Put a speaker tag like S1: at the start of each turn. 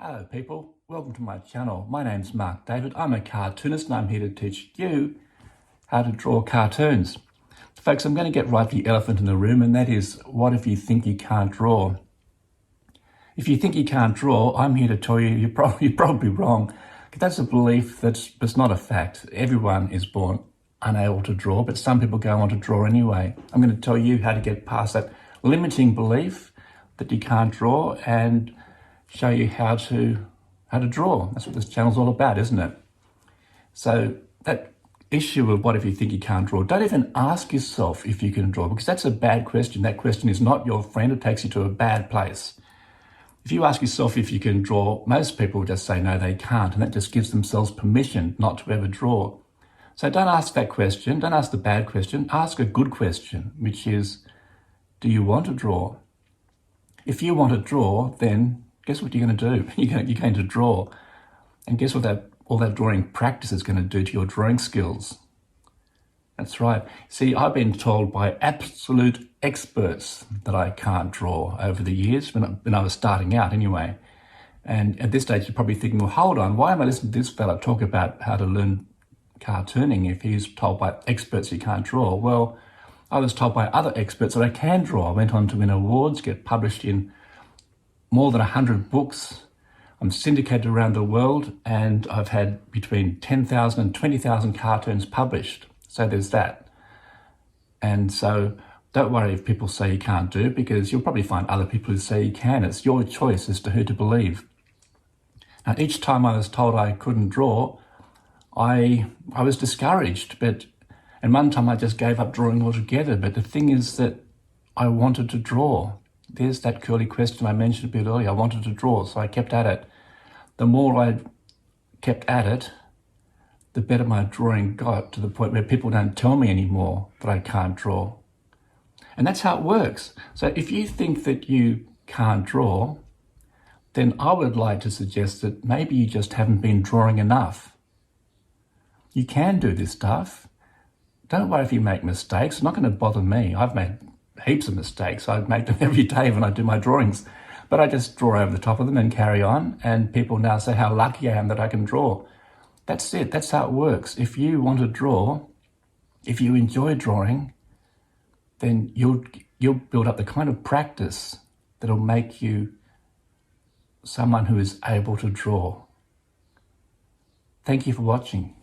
S1: Hello people, welcome to my channel. My name's Mark David. I'm a cartoonist and I'm here to teach you how to draw cartoons. Folks, I'm going to get right to the elephant in the room, and that is, what if you think you can't draw? If you think you can't draw, I'm here to tell you you're probably wrong. That's a belief that's not a fact. Everyone is born unable to draw, but some people go on to draw anyway. I'm going to tell you how to get past that limiting belief that you can't draw and show you how to draw. That's what this channel's all about, isn't it? So that issue of what if you think you can't draw, don't even ask yourself if you can draw, because that's a bad question. That question is not your friend. It takes you to a bad place. If you ask yourself if you can draw, most people just say no, they can't, and that just gives themselves permission not to ever draw. So don't ask that question. Don't ask the bad question. Ask a good question, which is, do you want to draw? If you want to draw, then guess what you're going to do? You're going to draw. And guess what all that drawing practice is going to do to your drawing skills? That's right. See, I've been told by absolute experts that I can't draw over the years, when I was starting out anyway. And at this stage, you're probably thinking, well, hold on, why am I listening to this fella talk about how to learn cartooning if he's told by experts he can't draw? Well, I was told by other experts that I can draw. I went on to win awards, get published in more than 100 books. I'm syndicated around the world, and I've had between 10,000 and 20,000 cartoons published. So there's that. And so don't worry if people say you can't do, because you'll probably find other people who say you can. It's your choice as to who to believe. Now, each time I was told I couldn't draw, I was discouraged. And one time I just gave up drawing altogether. But the thing is that I wanted to draw. There's that curly question I mentioned a bit earlier. I wanted to draw, so I kept at it. The more I kept at it, the better my drawing got, to the point where people don't tell me anymore that I can't draw. And that's how it works. So if you think that you can't draw, then I would like to suggest that maybe you just haven't been drawing enough. You can do this stuff. Don't worry if you make mistakes. It's not going to bother me. I've made heaps of mistakes. I make them every day when I do my drawings, but I just draw over the top of them and carry on. And people now say how lucky I am that I can draw. That's it. That's how it works. If you want to draw, if you enjoy drawing, then you'll build up the kind of practice that'll make you someone who is able to draw. Thank you for watching.